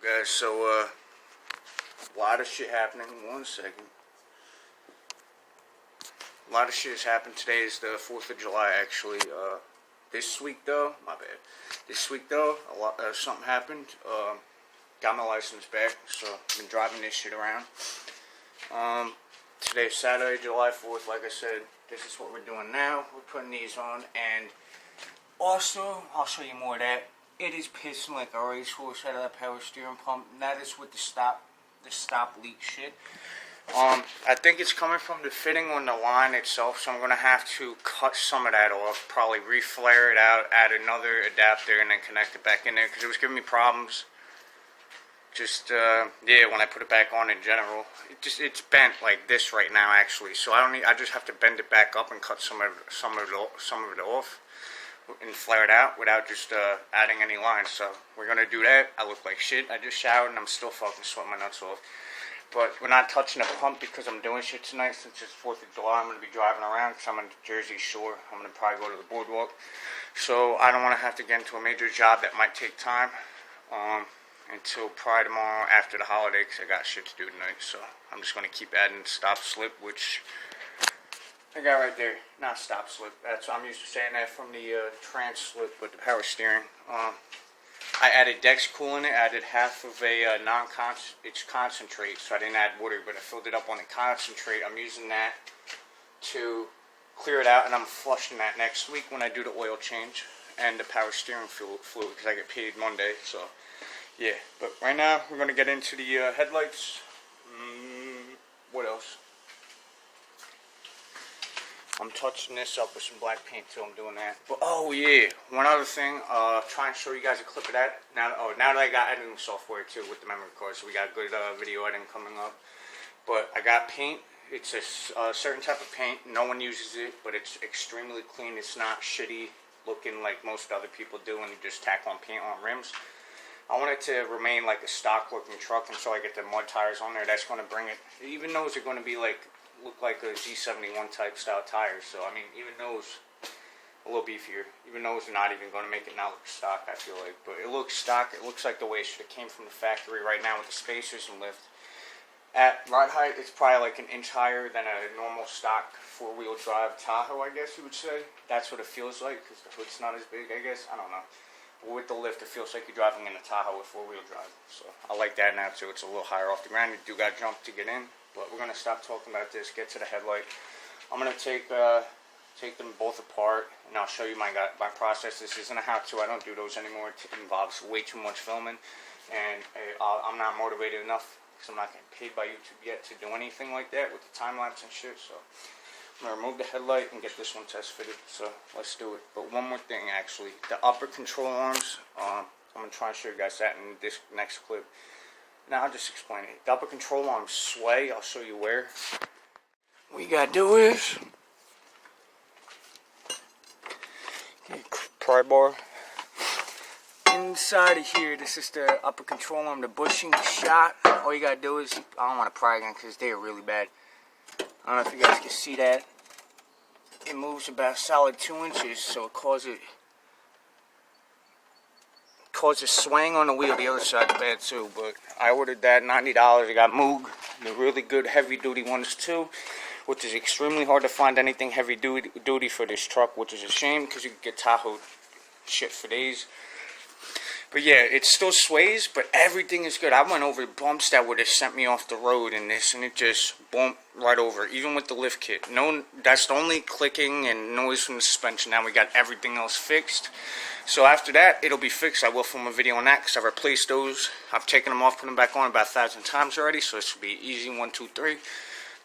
guys? So, a lot of shit happening. 1 second. A lot of shit has happened. Today is the 4th of July, actually. This week, though, my bad. This week, though, something happened. Got my license back, so I've been driving this shit around. Today's Saturday, July 4th. Like I said, this is what we're doing now. We're putting these on, and also, I'll show you more of that. It is pissing like a racehorse out of that power steering pump. And that is with the stop leak shit. I think it's coming from the fitting on the line itself, so I'm going to have to cut some of that off, probably reflare it out, add another adapter, and then connect it back in there, because it was giving me problems. Just, yeah, when I put it back on in general. It's bent like this right now, actually, so I just have to bend it back up and cut some of it off and flare it out without just adding any lines. So we're going to do that. I look like shit. I just showered and I'm still fucking sweating my nuts off. But we're not touching the pump because I'm doing shit tonight. Since it's 4th of July, I'm going to be driving around because I'm on Jersey Shore. I'm going to probably go to the boardwalk. So I don't want to have to get into a major job that might take time until probably tomorrow after the holiday, because I got shit to do tonight. So I'm just going to keep adding stop slip, which I got right there. Not stop slip. That's I'm used to saying that from the trans slip, but the power steering. I added Dex Cool in it. I added half of a it's concentrate, so I didn't add water, but I filled it up on the concentrate. I'm using that to clear it out, and I'm flushing that next week when I do the oil change and the power steering fluid, because I get paid Monday. So yeah, but right now we're going to get into the headlights. What else? I'm touching this up with some black paint too. I'm doing that. But oh yeah, one other thing. Try and show you guys a clip of that. Now that I got editing software too with the memory card, so we got good video editing coming up. But I got paint. It's a certain type of paint. No one uses it, but it's extremely clean. It's not shitty looking like most other people do, and you just tack on paint on rims. I want it to remain like a stock looking truck until I get the mud tires on there. That's going to bring it. Even those are going to be like look like a G71 type style tires. So I mean, even those a little beefier. Even those are not even going to make it not look stock, I feel like. But it looks stock. It looks like the way it should have came from the factory right now with the spacers and lift. At ride height, it's probably like an inch higher than a normal stock 4-wheel drive Tahoe, I guess you would say. That's what it feels like, because the hood's not as big, I guess. I don't know. But with the lift, it feels like you're driving in a Tahoe with 4-wheel drive. So I like that now, too. It's a little higher off the ground. You do got to jump to get in. But we're going to stop talking about this, get to the headlight. I'm going to take them both apart, and I'll show you my process. This isn't a how-to. I don't do those anymore. It involves way too much filming, and I'm not motivated enough, because I'm not getting paid by YouTube yet to do anything like that with the time-lapse and shit. So I'm going to remove the headlight and get this one test fitted. So let's do it. But one more thing, actually. The upper control arms, I'm going to try and show you guys that in this next clip. Now I'll just explain it. The upper control arms sway. I'll show you where. What you gotta do is get pry bar inside of here. This is the upper control arm, the bushing shot. All you gotta do is, I don't want to pry again because they're really bad. I don't know if you guys can see that. It moves about a solid 2 inches, so it causes swaying on the wheel. The other side's bad too, but I ordered that, $90. I got Moog, the really good heavy duty ones too, which is extremely hard to find anything heavy duty for this truck, which is a shame because you can get Tahoe shit for days. But yeah, it still sways, but everything is good. I went over bumps that would have sent me off the road in this, and it just bumped right over, even with the lift kit. No, that's the only clicking and noise from the suspension. Now we got everything else fixed. So after that, it'll be fixed. I will film a video on that because I've replaced those. I've taken them off, put them back on about 1,000 times already, so it should be easy. 1, 2, 3.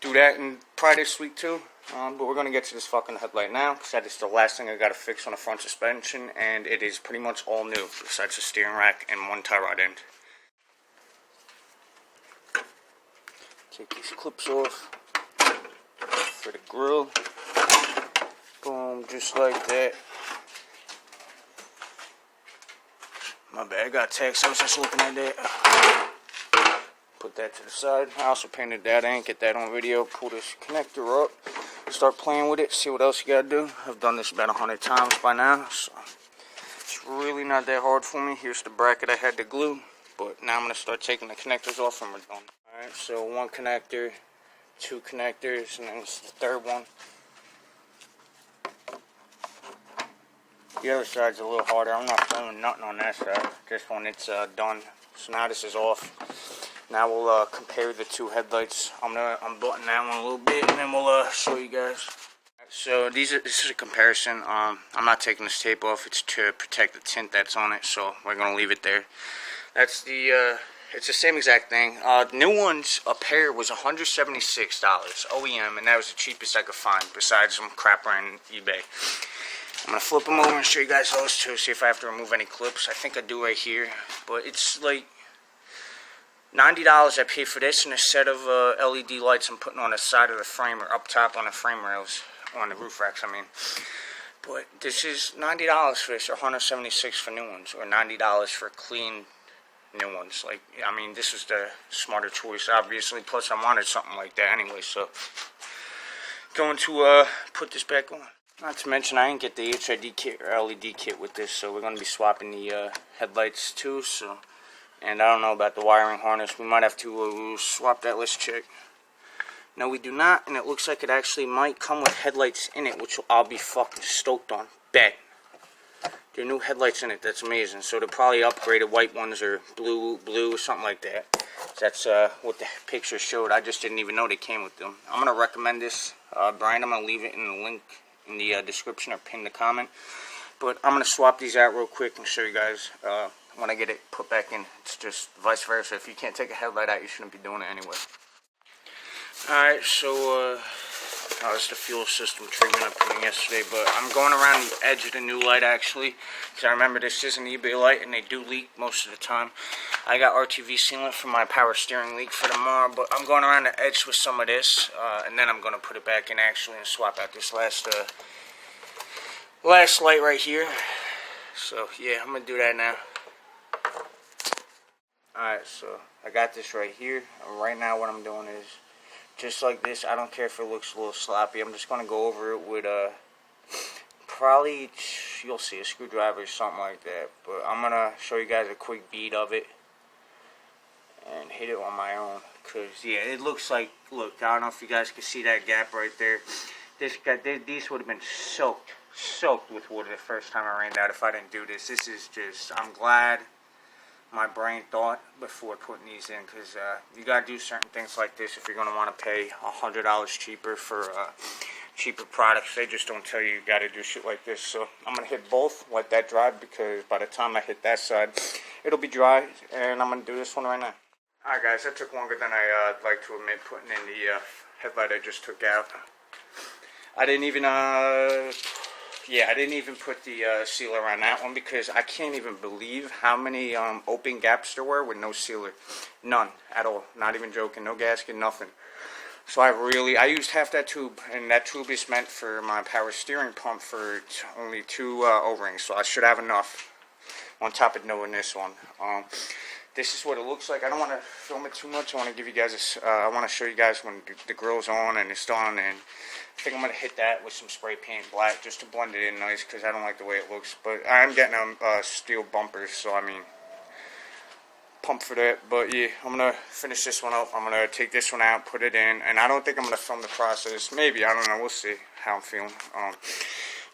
Do that and probably this week too. But we're going to get to this fucking headlight now, because that is the last thing I got to fix on the front suspension, and it is pretty much all new, besides the steering rack and one tie rod end. Take these clips off for the grill. Boom, just like that. My bad, I got a text. I was just looking at that. Put that to the side. I also painted that in, get that on video. Pull this connector up, start playing with it, see what else you gotta do. I've done this about 100 times by now, so it's really not that hard for me. Here's the bracket I had to glue, but now I'm going to start taking the connectors off and we're done. Alright, so one connector, two connectors, and then this is the third one. The other side's a little harder. I'm not filming nothing on that side. This one, it's done. So now this is off. Now we'll compare the two headlights. I'm button that one a little bit, and then we'll show you guys. So this is a comparison. I'm not taking this tape off. It's to protect the tint that's on it, so we're gonna leave it there. That's the it's the same exact thing. New ones, a pair was $176 OEM, and that was the cheapest I could find besides some crap on eBay. I'm going to flip them over and show you guys those two, see if I have to remove any clips. I think I do right here, but it's like $90 I paid for this and a set of LED lights I'm putting on the side of the frame, or up top on the frame rails, on the roof racks, I mean. But this is $90 for this, or $176 for new ones, or $90 for clean new ones. Like, I mean, this is the smarter choice, obviously, plus I wanted something like that anyway, so going to put this back on. Not to mention, I didn't get the HID kit or LED kit with this, so we're going to be swapping the headlights too. So, and I don't know about the wiring harness. We might have to swap that. Let's check. No, we do not, and it looks like it actually might come with headlights in it, which I'll be fucking stoked on. Bet. There are new headlights in it. That's amazing. So they're probably upgraded white ones or blue or something like that. That's what the picture showed. I just didn't even know they came with them. I'm going to recommend this brand. I'm going to leave it in the link in the description or pin the comment. But I'm going to swap these out real quick and show you guys when I get it put back in. It's just vice versa. If you can't take a headlight out, you shouldn't be doing it anyway. Alright, so that was the fuel system treatment I put in yesterday, but I'm going around the edge of the new light actually, because I remember this is an eBay light and they do leak most of the time. I got RTV sealant for my power steering leak for tomorrow, but I'm going around the edge with some of this, and then I'm going to put it back in actually and swap out this last light right here. So yeah, I'm going to do that now. Alright, so I got this right here. Right now what I'm doing is, just like this, I don't care if it looks a little sloppy. I'm just going to go over it with probably, you'll see, a screwdriver or something like that. But I'm going to show you guys a quick bead of it and hit it on my own. Because, yeah, it looks like, look, I don't know if you guys can see that gap right there. These would have been soaked with water the first time I ran out if I didn't do this. This is just, I'm glad my brain thought before putting these in, because you gotta do certain things like this if you're gonna want to pay $100 cheaper for cheaper products. They just don't tell you gotta do shit like this. So I'm gonna hit both, let that dry, because by the time I hit that side, it'll be dry, and I'm gonna do this one right now. Alright guys, that took longer than I'd like to admit, putting in the headlight I just took out. I didn't even put the sealer on that one, because I can't even believe how many open gaps there were with no sealer. None at all. Not even joking. No gasket, nothing. So I used half that tube, and that tube is meant for my power steering pump for only 2 O-rings, so I should have enough on top of knowing this one. This is what it looks like. I don't want to film it too much. I want to give you guys I want to show you guys when the grill's on and it's done, and I think I'm going to hit that with some spray paint black just to blend it in nice, because I don't like the way it looks. But I'm getting steel bumpers, so I mean, pump for that. But yeah, I'm going to finish this one up. I'm going to take this one out, put it in, and I don't think I'm going to film the process. Maybe, I don't know. We'll see how I'm feeling.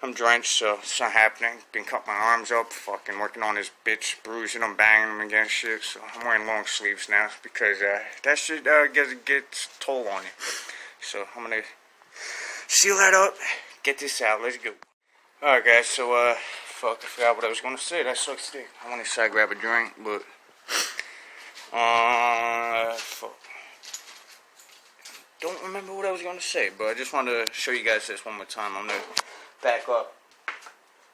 I'm drenched, so it's not happening. Been cutting my arms up, fucking working on this bitch, bruising them, banging them against shit. So I'm wearing long sleeves now, because that shit gets toll on you. So I'm going to seal that up, get this out, let's go. Alright guys, so fuck, I forgot what I was going to say. That sucks dick. I want to try to grab a drink, but fuck. Don't remember what I was going to say, but I just wanted to show you guys this one more time. I'm going to back up,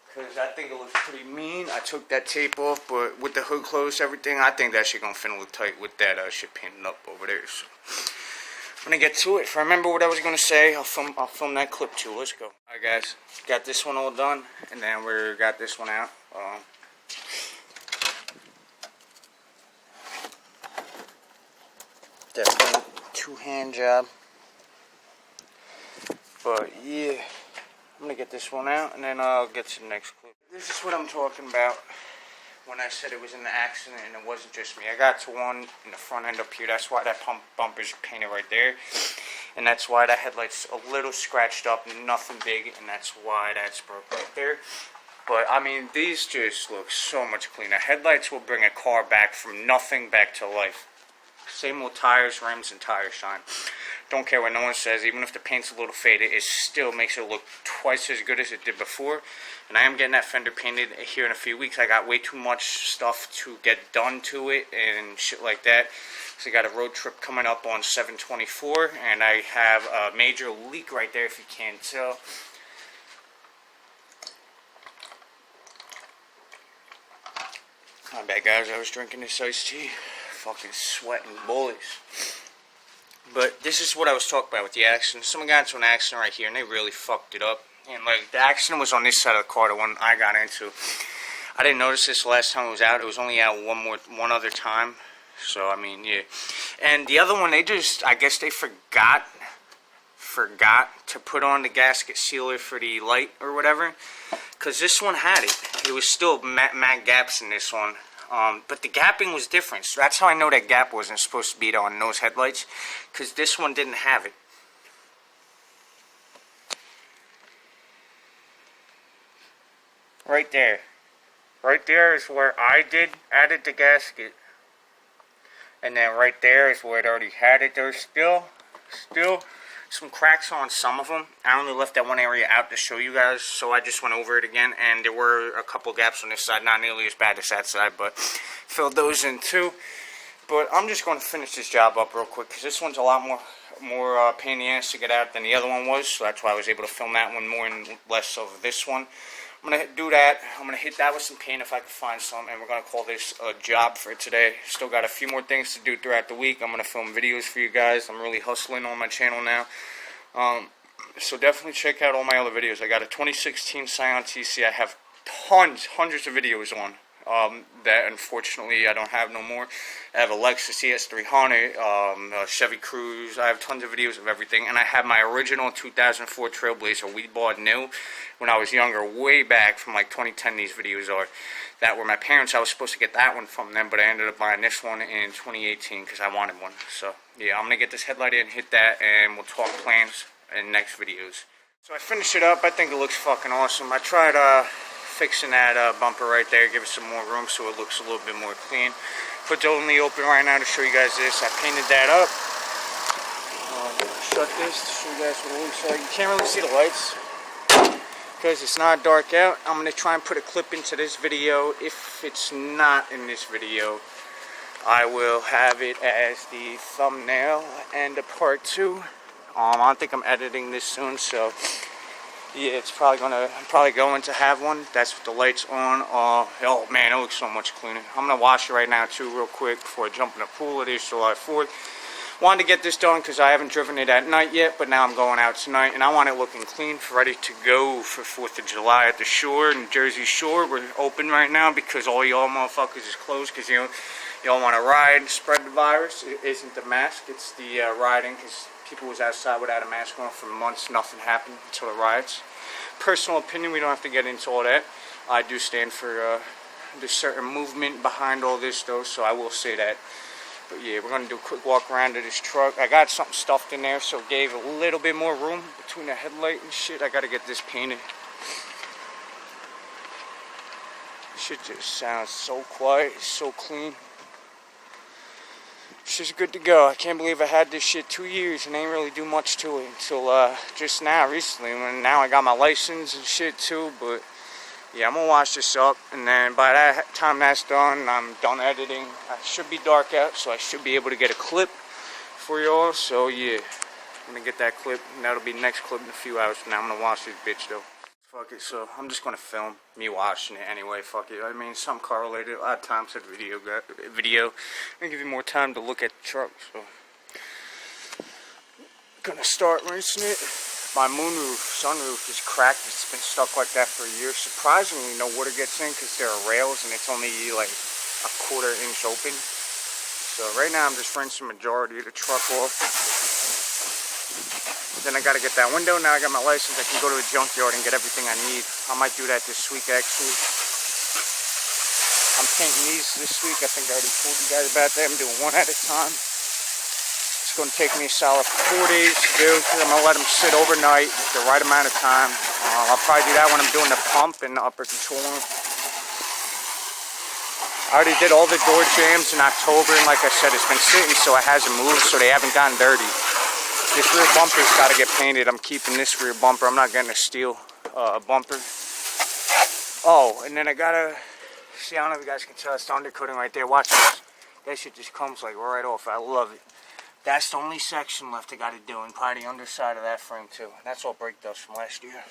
because I think it looks pretty mean. I took that tape off, but with the hood closed, everything, I think that shit gonna finna look tight with that shit painted up over there. So I'm gonna get to it. If I remember what I was gonna say, I'll film that clip too. Let's go. Alright guys, got this one all done, and then we got this one out. Definitely two-hand job, but yeah, I'm gonna get this one out, and then I'll get to the next clip. This is what I'm talking about when I said it was an accident and it wasn't just me. I got to one in the front end up here. That's why that bumper's painted right there. And that's why that headlight's a little scratched up, nothing big, and that's why that's broke right there. But, I mean, these just look so much cleaner. Headlights will bring a car back from nothing back to life. Same with tires, rims, and tire shine. Don't care what no one says. Even if the paint's a little faded, it still makes it look twice as good as it did before. And I am getting that fender painted here in a few weeks. I got way too much stuff to get done to it and shit like that. So I got a road trip coming up on 7/24, and I have a major leak right there if you can't tell. My bad, guys. I was drinking this iced tea. Fucking sweating bullets. But this is what I was talking about with the accident. Someone got into an accident right here, and they really fucked it up. And, like, the accident was on this side of the car, the one I got into. I didn't notice this the last time it was out. It was only out one other time. So, I mean, yeah. And the other one, they just, I guess they forgot to put on the gasket sealer for the light or whatever. Because this one had it. It was still matte gaps in this one. But the gapping was different. So that's how I know that gap wasn't supposed to be on those headlights. Because this one didn't have it. Right there. Right there is where I added the gasket. And then right there is where it already had it. There's still some cracks on some of them. I only left that one area out to show you guys, so I just went over it again, and there were a couple gaps on this side, not nearly as bad as that side, but filled those in too. But I'm just going to finish this job up real quick, because this one's a lot more pain in the ass to get out than the other one was, so that's why I was able to film that one more and less of this one. I'm going to do that. I'm going to hit that with some paint if I can find some, and we're going to call this a job for today. Still got a few more things to do throughout the week. I'm going to film videos for you guys. I'm really hustling on my channel now. So definitely check out all my other videos. I got a 2016 Scion TC I have hundreds of videos on. That unfortunately I don't have no more. I have a Lexus ES300, a Chevy Cruze. I have tons of videos of everything, and I have my original 2004 Trailblazer we bought new when I was younger, way back from like 2010. These videos are that were my parents. I was supposed to get that one from them, but I ended up buying this one in 2018 because I wanted one. So yeah, I'm gonna get this headlight in, hit that, and we'll talk plans in next videos. So I finished it up. I think it looks fucking awesome. I tried fixing that bumper right there, give it some more room so it looks a little bit more clean. Put the only open right now to show you guys this. I painted that up. Shut this to show you guys what it looks like. You can't really see the lights because it's not dark out. I'm going to try and put a clip into this video. If it's not in this video, I will have it as the thumbnail and a part 2. I don't think I'm editing this soon, so yeah, I'm probably going to have one. That's with the lights on. Oh man, it looks so much cleaner. I'm gonna wash it right now too, real quick, before I jump in the pool. It is July 4th. Wanted to get this done because I haven't driven it at night yet, but now I'm going out tonight, and I want it looking clean, ready to go for 4th of July at the shore, in Jersey Shore. We're open right now because all y'all motherfuckers is closed because y'all want to ride and spread the virus. It isn't the mask, it's the riding, because people was outside without a mask on for months. Nothing happened until the riots. Personal opinion, we don't have to get into all that. I do stand for the certain movement behind all this, though, so I will say that. But yeah, we're going to do a quick walk around to this truck. I got something stuffed in there, so it gave a little bit more room between the headlight and shit. I got to get this painted. Shit just sounds so quiet, so clean. Shit's good to go. I can't believe I had this shit 2 years and ain't really do much to it until just now, recently. When now I got my license and shit too. But yeah, I'm gonna wash this up, and then by that time that's done, I'm done editing. I should be dark out, so I should be able to get a clip for y'all. So yeah, I'm gonna get that clip, and that'll be the next clip in a few hours from now. I'm gonna wash this bitch though. Fuck it, so I'm just gonna film me washing it anyway, fuck it. I mean, some correlated, a lot of times at video, and give you more time to look at the truck, so. Gonna start rinsing it. My sunroof is cracked, it's been stuck like that for a year. Surprisingly, no water gets in because there are rails and it's only like a 1/4 inch open. So right now I'm just rinsing the majority of the truck off. Then I gotta get that window. Now I got my license. I can go to a junkyard and get everything I need. I might do that this week actually. I'm painting these this week. I think I already told you guys about that. I'm doing one at a time. It's going to take me a solid 4 days to do. I'm going to let them sit overnight the right amount of time. I'll probably do that when I'm doing the pump and the upper control arm. I already did all the door jams in October, and like I said, it's been sitting, so it hasn't moved, so they haven't gotten dirty. This rear bumper's got to get painted. I'm keeping this rear bumper. I'm not getting a steel bumper. Oh, and then I gotta see. I don't know if you guys can tell. It's the undercoating right there. Watch this. That shit just comes like right off. I love it. That's the only section left I gotta do, and probably the underside of that frame too. That's all brake dust from last year.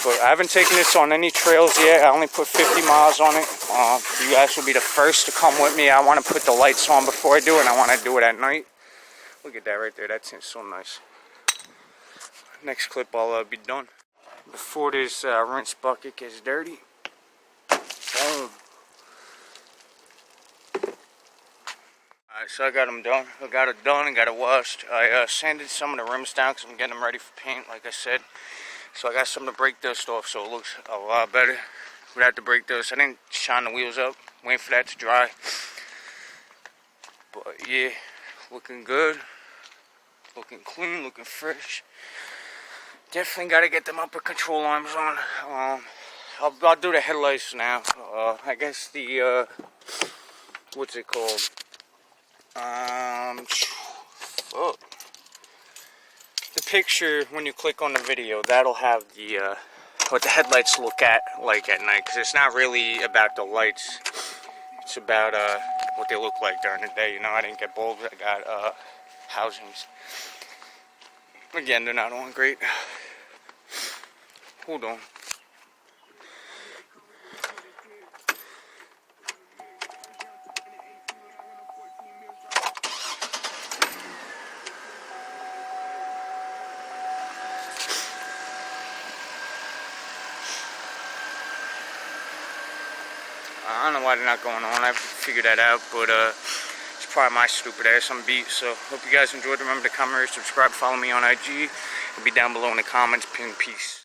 But I haven't taken this on any trails yet. I only put 50 miles on it. You guys will be the first to come with me. I want to put the lights on before I do it, and I want to do it at night. Look at that right there. That tint's so nice. Next clip, I'll be done. Before this rinse bucket gets dirty. Boom. Alright, so I got them done. I got it done and got it washed. I sanded some of the rims down because I'm getting them ready for paint, like I said. So I got some of the brake dust off, so it looks a lot better without the brake dust. I didn't shine the wheels up, waiting for that to dry. But yeah, looking good, looking clean, looking fresh. Definitely got to get them upper control arms on. I'll do the headlights now. I guess the, what's it called? The picture, when you click on the video, that'll have the, what the headlights look at like at night. Because it's not really about the lights. It's about, what they look like during the day. You know, I didn't get bulbs. I got, housings. Again, they're not on great. Hold on. I don't know why they're not going on. I figured that out, but it's probably my stupid ass on beat. So hope you guys enjoyed. Remember to comment, subscribe, follow me on IG. It'll be down below in the comments. Peace.